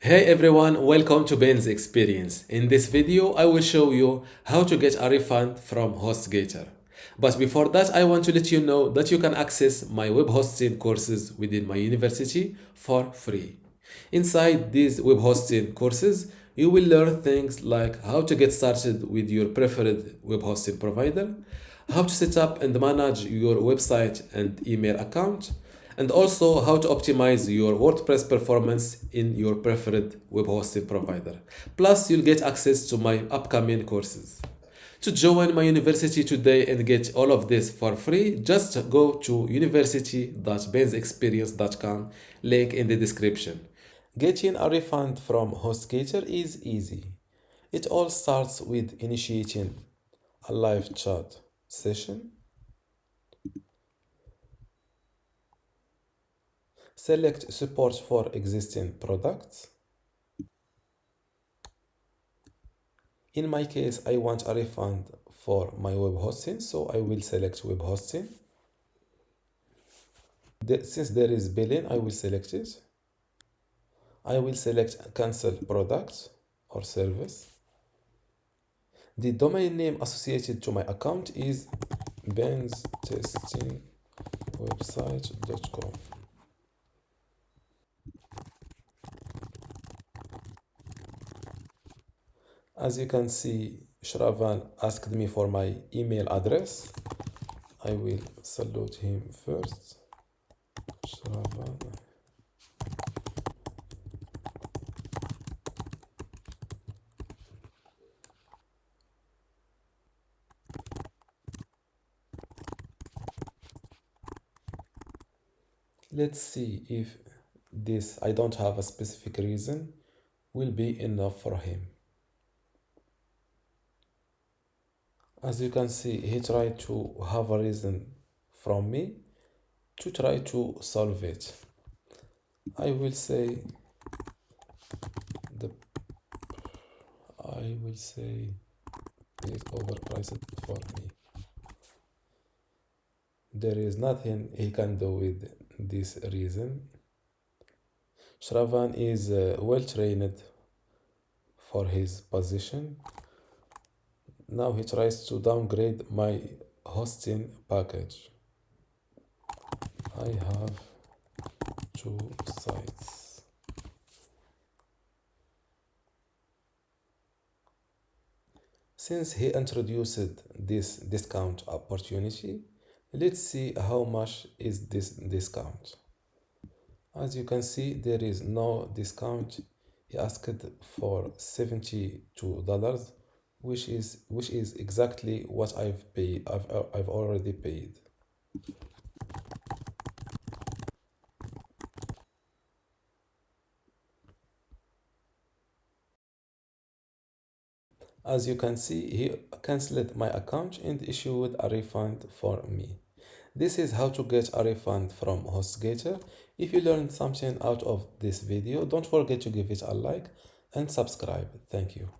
Hey everyone, welcome to Ben's Experience. In this video, I will show you how to get a refund from HostGator. But before that, I want to let you know that you can access my web hosting courses within my university for free. Inside these web hosting courses, you will learn things like how to get started with your preferred web hosting provider, how to set up and manage your website and email account, and also how to optimize your WordPress performance in your preferred web hosting provider. Plus, you'll get access to my upcoming courses. To join my university today and get all of this for free, just go to university.bensexperience.com, link in the description. Getting a refund from HostGator is easy. It all starts with initiating a live chat session. Select support for existing products. In my case, I want a refund for my web hosting, so I will select web hosting. Since there is billing, I will select it. I will select cancel product or service. The domain name associated to my account is benstestingwebsite.com. As you can see, Shravan asked me for my email address. I will salute him first. Shravan. Let's see if this I don't have a specific reason will be enough for him. As you can see, he tried to have a reason from me to try to solve it. I will say the I will say it's overpriced for me. There is nothing he can do with this reason. Shravan is well trained for his position. Now he tries to downgrade my hosting package. I have two sites. Since he introduced this discount opportunity, let's see how much is this discount. As you can see, there is no discount. He asked for $72, which is exactly what I've paid. I've already paid. As you can see, he cancelled my account and issued a refund for me. This is how to get a refund from HostGator. If you learned something out of this video, don't forget to give it a like and subscribe. Thank you.